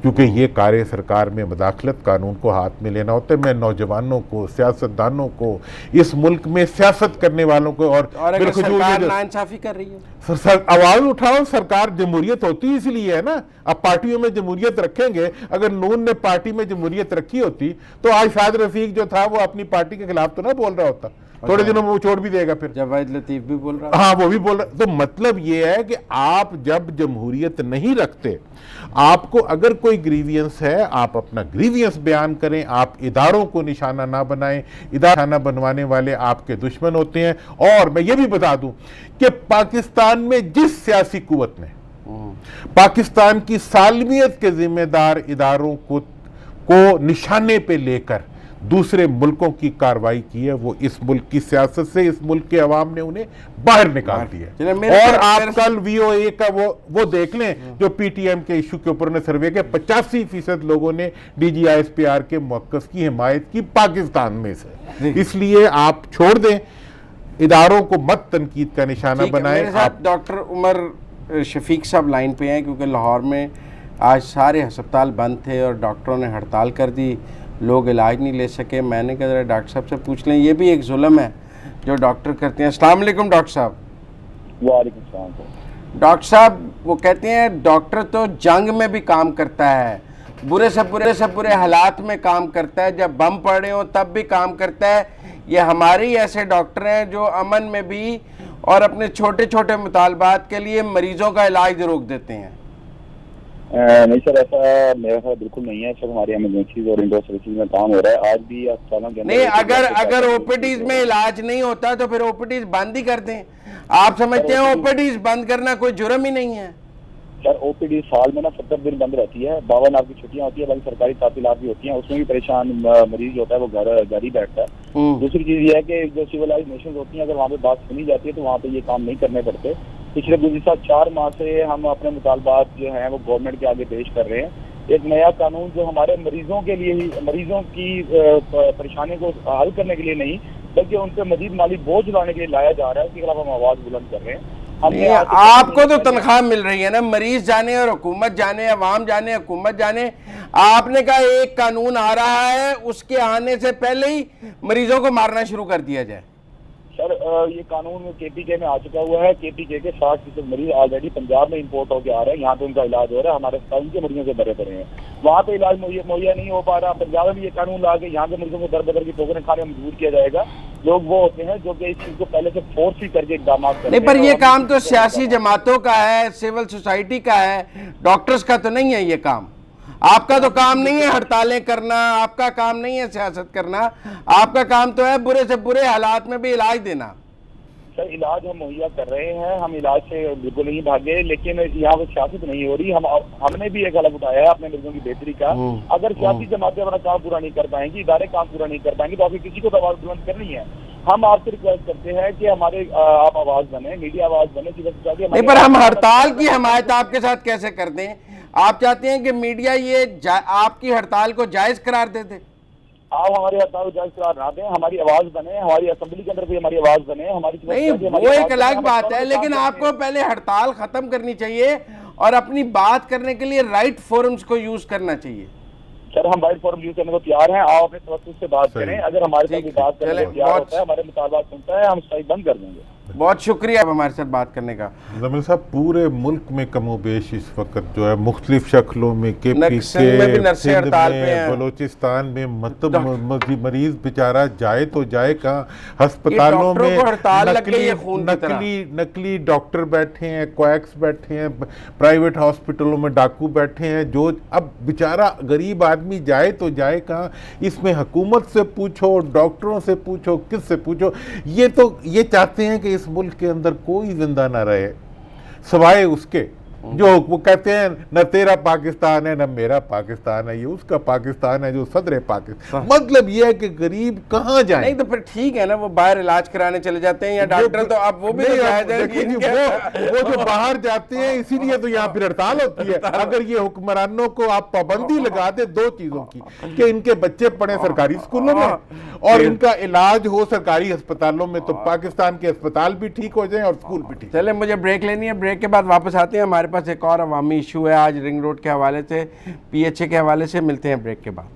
क्योंकि ये कार्य सरकार में मुदाखलत कानून को हाथ में लेना होता है। मैं नौजवानों को, सियासतदानों को, इस मुल्क में सियासत करने वालों को और अगर सरकार नाइंसाफी कर रही है, आवाज उठाओ। सरकार जमहूरियत होती है इसलिए है ना। अब पार्टियों में जमहूरियत रखेंगे, अगर नून ने पार्टी में जमहूरियत रखी होती तो आज शाद रफीक जो था वो अपनी पार्टी के खिलाफ तो ना बोल रहा होता, थोड़े दिनों में वो छोड़ भी देगा। फिर जवाहिद लतीफ भी बोल रहा है, हाँ वो भी बोल रहा। तो मतलब ये है कि आप जब जमहूरियत नहीं रखते, आपको अगर कोई ग्रीवियंस है आप अपना ग्रीवियंस बयान करें, आप इदारों को निशाना ना बनाएं। निशाना बनवाने वाले आपके दुश्मन होते हैं। और मैं ये भी बता दूं कि पाकिस्तान में जिस सियासी कुव्वत ने पाकिस्तान की सालमियत के जिम्मेदार इदारों को निशाने पे लेकर दूसरे मुल्कों की कार्रवाई की है, वो इस मुल्क की सियासत से, इस मुल्क के अवाम ने उन्हें बाहर निकाल दिया। और आप कल VOA का वो देख लें जो पीटीएम के इशू के ऊपर ने सर्वे किया, 85% लोगों ने DGISPR के मौक़िफ़ की हिमायत की पाकिस्तान में से। इसलिए आप छोड़ दें, इदारों को मत तनकीद का निशाना बनाएं। आप डॉक्टर उमर शफीक साहब लाइन पे हैं क्योंकि लाहौर में आज सारे अस्पताल बंद थे और डॉक्टरों ने हड़ताल कर दी, लोग इलाज नहीं ले सके। मैंने कहा जरा डॉक्टर साहब से पूछ लें, ये भी एक जुल्म है जो डॉक्टर करते हैं। अस्सलाम वालेकुम डॉक्टर साहब। वालेकुम सलाम। डॉक्टर साहब वो कहते हैं डॉक्टर तो जंग में भी काम करता है, बुरे से बुरे हालात में काम करता है, जब बम पड़े हो तब भी काम करता है। ये हमारे ही ऐसे डॉक्टर हैं जो अमन में भी और अपने छोटे छोटे मुतालबात के लिए मरीजों का इलाज रोक देते हैं। नहीं सर, ऐसा मेरा ख्याल बिल्कुल नहीं है। सब हमारी एमरजेंसीज और इंडोर सर्विसेज में काम हो रहा है आज भी अस्पतालों के अंदर। नहीं, अगर ओपीडीज में इलाज नहीं होता तो फिर ओपीडीज बंद ही कर दें। आप समझते हैं ओपीडीज बंद करना कोई जुर्म ही नहीं है? सर ओपीडी साल में ना 70 दिन बंद रहती है, 52 आपकी छुट्टियां होती है, बाकी सरकारी तातीलात भी होती हैं, उसमें भी परेशान मरीज होता है, वो घर ही बैठता है। दूसरी चीज ये है कि जो सिविलाइज नेशन होती हैं, अगर वहाँ पे बात सुनी जाती है तो वहाँ पे ये काम नहीं करने पड़ते। पिछले गुज़िश्ता 4 माह से हम अपने मुतालबात जो हैं वो गवर्नमेंट के आगे पेश कर रहे हैं। एक नया कानून जो हमारे मरीजों के लिए ही, मरीजों की परेशानी को हल करने के लिए नहीं बल्कि उन पर मजीद माली बोझ लाने के लिए लाया जा रहा है, उसके खिलाफ हम आवाज बुलंद कर रहे हैं। आपको तो तनख्वाह मिल रही है ना, मरीज जाने और हुकूमत जाने, अवाम जाने, हुकूमत जाने। आपने कहा एक कानून आ रहा है, उसके आने से पहले ही मरीजों को मारना शुरू कर दिया जाए। सर ये कानून केपीके में आ चुका हुआ है। केपीके के 60% मरीज ऑलरेडी पंजाब में इंपोर्ट होकर आ रहे हैं, यहाँ पे उनका इलाज हो रहा है, हमारे अस्पताल के मरीजों से भरे पड़े हैं, वहाँ पे इलाज मुहैया नहीं हो पा रहा। पंजाब में भी ये कानून ला के यहाँ के मरीजों को दर बदर की ठोकरें खाने में मजबूर किया जाएगा। लोग वो होते हैं जो कि इस चीज को पहले से फोर्स ही करके इकदाम करते हैं। नहीं, पर ये काम तो सियासी जमातों का है, सिविल सोसाइटी का है, डॉक्टर्स का तो नहीं है ये काम। आपका तो काम नहीं है हड़तालें करना, आपका काम नहीं है सियासत करना, आपका काम तो है बुरे से बुरे हालात में भी इलाज देना। सर इलाज हम मुहैया कर रहे हैं, हम इलाज से बिल्कुल नहीं भागे, लेकिन यहाँ पर सियासत नहीं हो रही। हमने भी एक अलग उठाया है अपने मरीजों की बेहतरी का। अगर सियासी जमातें अपना काम पूरा नहीं कर पाएंगी, इदारे काम पूरा नहीं कर पाएंगे, तो आपको किसी को तो आवाज बुलंद करनी है। हम आपसे रिक्वेस्ट करते हैं कि हमारे आप आवाज बने, मीडिया आवाज बने, सिविल सोसाइटी। नहीं, पर हम हड़ताल की हमायत आपके साथ कैसे कर दें? आप चाहते हैं कि मीडिया ये आपकी हड़ताल को जायज करार दे दे? आप हमारी हड़ताल को जायज करार ना दें, हमारी आवाज बने, हमारी असेंबली के अंदर भी हमारी आवाज बने, हमारी नहीं, वो एक अलग बात है, लेकिन आपको पहले हड़ताल खत्म करनी चाहिए और अपनी बात करने के लिए राइट फोरम्स को यूज करना चाहिए। सर हम राइट फोरम यूज करने को तैयार हैं, आप अपने तवज्जुह से बात करें। अगर हमारे साथ बात करने को तैयार होता है, हमारे मुतालबात सुनता है, हम स्ट्राइक बंद कर देंगे। बहुत शुक्रिया हमारे साथ बात करने का। जमील साहब, पूरे मुल्क में कमोबेश इस वक्त जो है मुख्तलिफ शक्लों में बलोचिस्तान में मतलब मरीज बेचारा जाए तो जाए कहाँ। अस्पतालों में नकली डॉक्टर बैठे हैं, क्वैक्स बैठे हैं, प्राइवेट हॉस्पिटलों में डाकू बैठे हैं, जो अब बेचारा गरीब आदमी जाए तो जाए कहाँ। इसमें हुकूमत से पूछो, डॉक्टरों से पूछो, किससे पूछो, ये चाहते हैं कि इस मुल्क के अंदर कोई जिंदा ना रहे सिवाय उसके जो वो कहते हैं न तेरा पाकिस्तान है न मेरा पाकिस्तान है, ये उसका पाकिस्तान है जो सदर पाकिस्तान। मतलब ये है कि गरीब कहाँ जाए। नहीं तो फिर ठीक है ना, वो बाहर इलाज कराने चले जाते हैं या डॉक्टर, तो अब वो भी वो जो बाहर जाते हैं इसीलिए तो यहाँ फिर हड़ताल होती है। अगर ये हुक्मरानों को आप पाबंदी लगा दे दो चीजों की, कि इनके बच्चे पढ़े सरकारी स्कूलों में और इनका इलाज हो सरकारी अस्पतालों में, तो पाकिस्तान के अस्पताल भी ठीक हो जाए और स्कूल भी ठीक। चले, मुझे ब्रेक लेनी है, ब्रेक के बाद वापस आते हैं। हमारे पास एक और अवामी इशू है आज रिंग रोड के हवाले से, पीएचए के हवाले से। मिलते हैं ब्रेक के बाद।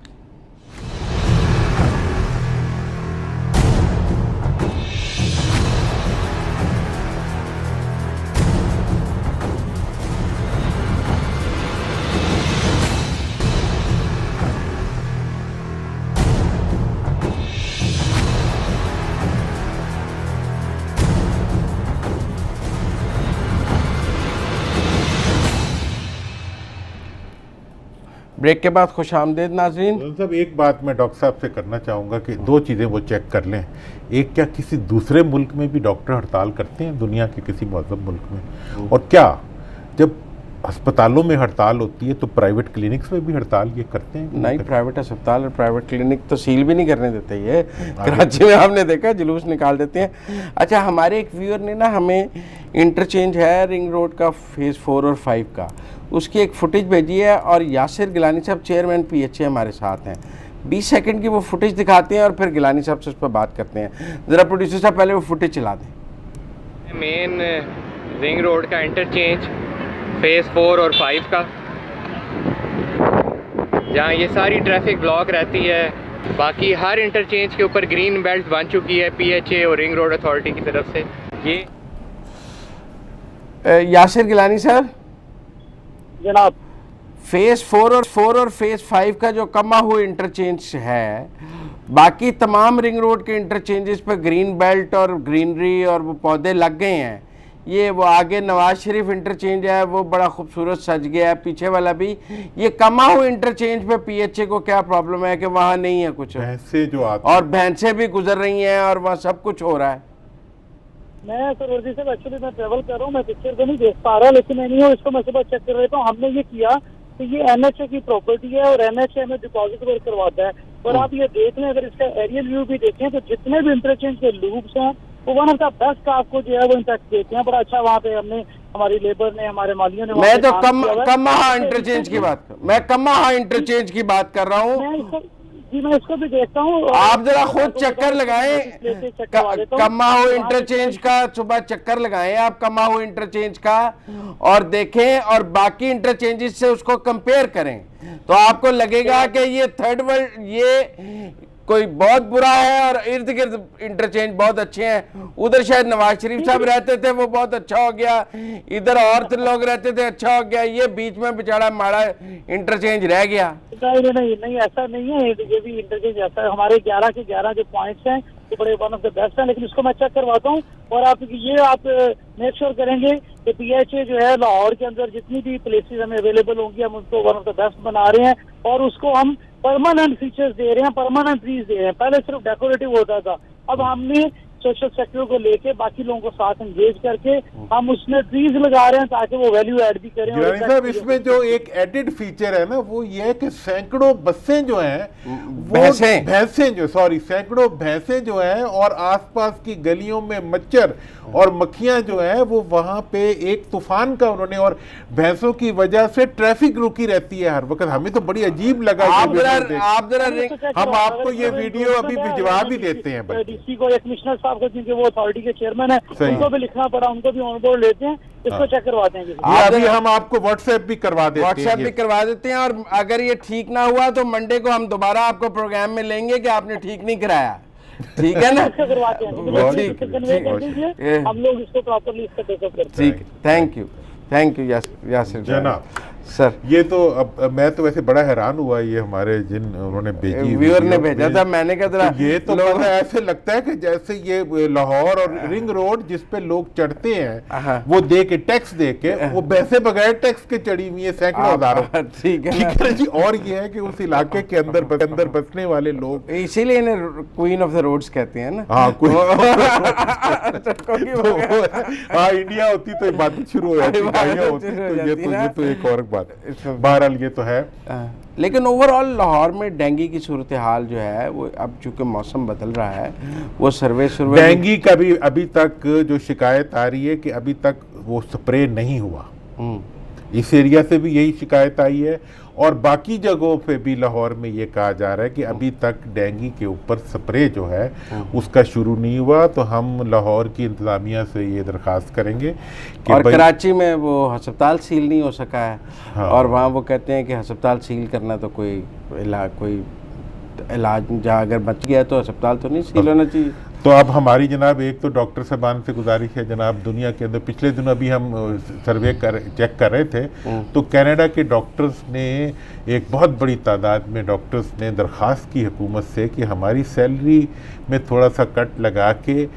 ब्रेक के बाद खुश आमदेद नाज़रीन। साहब, एक बात मैं डॉक्टर साहब से करना चाहूँगा कि दो चीज़ें वो चेक कर लें। एक, क्या किसी दूसरे मुल्क में भी डॉक्टर हड़ताल करते हैं, दुनिया के किसी मज़हब मुल्क में? और क्या जब अस्पतालों में हड़ताल होती है तो प्राइवेट क्लिनिक्स में भी हड़ताल ये करते हैं? नहीं, प्राइवेट अस्पताल और प्राइवेट क्लिनिक तो सील भी नहीं करने देते। ये कराची में हमने देखा, जुलूस निकाल देते हैं। अच्छा, हमारे एक व्यूअर ने ना हमें इंटरचेंज है रिंग रोड का फेज़ 4 और 5 का, उसकी एक फुटेज भेजी है और यासिर गिलानी साहब चेयरमैन पीएचए हमारे साथ हैं। 20 सेकंड की वो फुटेज दिखाते हैं और फिर गिलानी साहब से उस पर बात करते हैं। ज़रा प्रोड्यूसर साहब पहले वो फुटेज चला दें। मेन रिंग रोड का इंटरचेंज फेज़ 4 और 5 का, जहाँ ये सारी ट्रैफिक ब्लॉक रहती है। बाकी हर इंटरचेंज के ऊपर ग्रीन बेल्ट बन चुकी है पीएचए और रिंग रोड अथॉरिटी की तरफ से। ये यासिर गिलानी साहब जनाब, फेज़ 4 और फेज़ 5 का जो कमा हुआ इंटरचेंज है, बाकी तमाम रिंग रोड के इंटरचेंजेस पर ग्रीन बेल्ट और ग्रीनरी और वो पौधे लग गए हैं। ये वो आगे नवाज शरीफ इंटरचेंज है, वो बड़ा खूबसूरत सज गया है, पीछे वाला भी। ये कमा हुआ इंटरचेंज पे पीएचए को क्या प्रॉब्लम है कि वहाँ नहीं है कुछ? भैंसे जो आती और भैंसें भी गुजर रही हैं और वहाँ सब कुछ हो रहा है। मैं सर वर्दी साहब एक्चुअली मैं ट्रेवल कर रहा हूँ, मैं पिक्चर को नहीं देख पा रहा, लेकिन मैं नहीं हूँ, इसको मैं सुबह चेक कर रहा हूँ। हमने ये किया कि ये NHA की प्रॉपर्टी है और NHA हमें डिपॉजिट वर्क करवाता है। और आप ये देख लें, अगर इसका एरियल व्यू भी देखें तो जितने भी इंटरचेंज के लूप्स हैं वो वन ऑफ द बेस्ट आपको जो है वो इम्पैक्ट देते हैं। बड़ा अच्छा वहाँ पे हमने, हमारी लेबर ने, हमारे मालियों ने, मैं तो कमाहा इंटरचेंज की बात कर, मैं कमाहा इंटरचेंज की बात कर रहा हूँ। मैं इसको भी देखता हूँ। आप जरा खुद चक्कर लगाएं, कमाहो इंटरचेंज का, सुबह चक्कर लगाएं आप कमाहो इंटरचेंज का और देखें और बाकी इंटरचेंजेस से उसको कंपेयर करें, तो आपको लगेगा कि ये थर्ड वर्ल्ड, ये कोई बहुत बुरा है और इर्द गिर्द इंटरचेंज बहुत अच्छे हैं। उधर शायद नवाज शरीफ साहब रहते थे, वो बहुत अच्छा हो गया, इधर और लोग रहते थे, अच्छा हो गया, ये बीच में बेचारा माड़ा इंटरचेंज रह गया। नहीं ऐसा नहीं है, ये भी इंटरचेंज ऐसा है। हमारे 11 के 11 जो पॉइंट्स हैं वो बड़े वन ऑफ द बेस्ट हैं, लेकिन इसको मैं चेक करवाता हूँ। और आप मेक श्योर करेंगे कि PHA जो है लाहौर के अंदर जितनी भी प्लेसेस हमें अवेलेबल होंगी, हम उसको वन ऑफ द बेस्ट बना रहे हैं और उसको हम परमानेंट फीचर्स दे रहे हैं, परमानेंट ट्रीज दे रहे हैं। पहले सिर्फ डेकोरेटिव होता था, अब हमने सोशल सेक्टर को लेके बाकी लोगों को साथ एंगेज करके हम उसमें ट्रीज लगा रहे हैं ताकि वो वैल्यू ऐड भी करें। गिलानी साहब, इसमें जो एक एडिड फीचर है ना वो ये है कि सैकड़ों बसें जो हैं, सैकड़ों भैंसें जो हैं और आसपास की गलियों में मच्छर और मक्खियां जो हैं वो वहां पे एक तूफान का उन्होंने, और भैंसों की वजह से ट्रैफिक रुकी रहती है हर वक्त। हमें तो बड़ी अजीब लगा। हम आपको ये वीडियो अभी भिजवा भी देते हैं। DC को या कमिश्नर साहब को, क्योंकि वो अथॉरिटी के चेयरमैन है, उनको भी लिखना पड़ा, उनको भी ऑन बोर्ड लेते हैं, इसको चेक करवाते हैं। अभी हम आपको व्हाट्सएप भी करवा देते हैं, और अगर ये ठीक ना हुआ तो मंडे को हम दोबारा आपको प्रोग्राम में लेंगे कि आपने ठीक नहीं कराया, ठीक है ना? करवाते हैं, हम लोग इसको प्रॉपर्ली इसका टेकअप करते हैं। ठीक, थैंक यू यासिर जनाब सर। ये तो अब मैं तो वैसे बड़ा हैरान हुआ, ये हमारे जिन उन्होंने भेजी, व्यूअर ने भेजा था, मैंने कहा तो ये तो ऐसे लगता है कि जैसे ये लाहौर और रिंग रोड जिस पे लोग चढ़ते हैं वो दे के टैक्स दे के, वो वैसे बगैर टैक्स के चढ़ी हुई है सैकड़ों हजारों। ठीक है जी। और ये है कि उस इलाके के अंदर बसने वाले लोग, इसीलिए इन्हें क्वीन ऑफ द रोड्स कहते हैं ना। हाँ, इंडिया होती तो बात शुरू हो जाती, ये तो एक और बात है। बहरहाल ये तो है। लेकिन ओवरऑल लाहौर में डेंगू की सूरत हाल जो है वो, अब चूंकि मौसम बदल रहा है, वो सर्वे डेंगू का भी अभी तक जो शिकायत आ रही है कि अभी तक वो स्प्रे नहीं हुआ। इस एरिया से भी यही शिकायत आई है और बाकी जगहों पे भी लाहौर में ये कहा जा रहा है कि अभी तक डेंगू के ऊपर स्प्रे जो है उसका शुरू नहीं हुआ। तो हम लाहौर की इंतजामिया से ये दरख्वास्त करेंगे कि और कराची में वो अस्पताल सील नहीं हो सका है। हाँ। और वहाँ वो कहते हैं कि अस्पताल सील करना तो कोई इलाज जहाँ अगर बच गया तो अस्पताल तो नहीं सील होना चाहिए। तो अब हमारी जनाब एक तो डॉक्टर साहबान से गुजारिश है जनाब, दुनिया के अंदर पिछले दिन अभी हम सर्वे चेक कर रहे थे तो कनाडा के डॉक्टर्स ने, एक बहुत बड़ी तादाद में डॉक्टर्स ने दरख्वास्त की हुकूमत से कि हमारी सैलरी में थोड़ा सा कट लगा के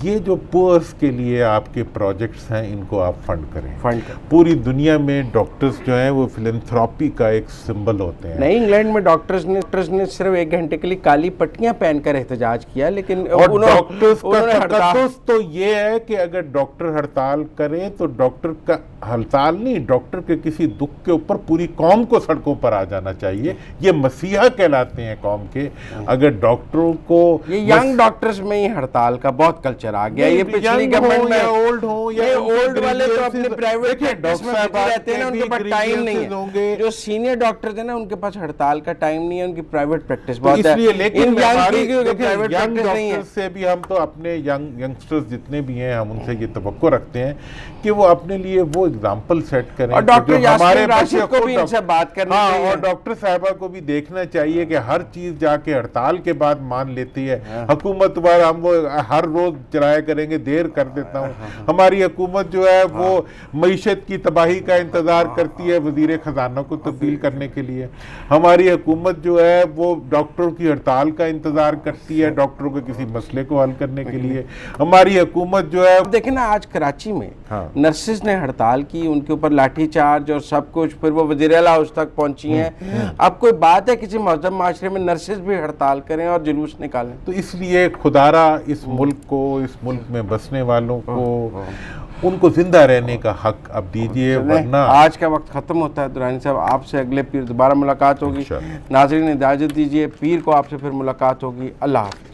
ये जो पुअर्स के लिए आपके प्रोजेक्ट्स हैं इनको आप फंड करें। पूरी दुनिया में डॉक्टर्स जो हैं वो फिलैंथ्रोपी का एक सिंबल होते हैं। नहीं, इंग्लैंड में डॉक्टर्स ने सिर्फ 1 घंटे के लिए काली पट्टियां पहनकर एहतजाज किया, लेकिन डॉक्टर्स का तकद्दुस तो ये है कि अगर डॉक्टर हड़ताल करें तो डॉक्टर का हड़ताल नहीं, डॉक्टर के किसी दुख के ऊपर पूरी कौम को सड़कों पर आ जाना चाहिए। ये मसीहा कहलाते हैं कौम के। अगर डॉक्टरों को, ये यंग डॉक्टर्स में ही हड़ताल का बहुत कल्चर आ गया। ये पिछली गवर्नमेंट में ओल्ड हो या ओल्ड वाले तो अपने प्राइवेट प्रैक्टिस में बिजी रहते हैं ना, उनके पास टाइम नहीं है। जो सीनियर डॉक्टर्स हैं ना उनके पास हड़ताल का टाइम नहीं है, उनकी प्राइवेट प्रैक्टिस बहुत है। लेकिन प्राइवेट यंग डॉक्टर्स से भी हम तो अपने यंगस्टर्स जितने भी हैं हम उनसे ये तवक्को रखते हैं कि वो अपने लिए वो एग्जाम्पल सेट करें। और डॉक्टर यास्मीन राशिद को भी इनसे बात करनी चाहिए। और डॉक्टर साहबा को भी देखना चाहिए कि हर चीज जाके हड़ताल के बाद मान लेती है हुकूमत पर। हम वो हर रोज चलाया करेंगे, देर कर देता हूँ। हमारी हुकूमत जो है वो मईशत की तबाही का इंतजार करती है वजीर खजाना को तब्दील करने के लिए। हमारी हुकूमत जो है वो डॉक्टरों की हड़ताल का इंतजार करती है डॉक्टरों के किसी मसले को हल करने के लिए हमारी हुकूमत जो है। अब देखें ना, आज कराची में हाँ। नर्सेज ने हड़ताल की, उनके ऊपर लाठीचार्ज और सब कुछ, फिर वो वज़ीर-ए-आला हाउस तक पहुंची हैं। अब कोई बात है किसी महज़ब माशरे में नर्सेज भी हड़ताल करें और जुलूस निकालें? तो इसलिए खुदारा इस मुल्क को, इस मुल्क में बसने वालों को, उनको जिंदा रहने का हक अब दीजिए, वरना आज का वक्त ख़त्म होता है। दुरानी साहब, आपसे अगले पीर दोबारा मुलाकात होगी। नाज़रीन इजाज़त दीजिए, पीर को आपसे फिर मुलाकात होगी। अल्लाह हाफ़िज़।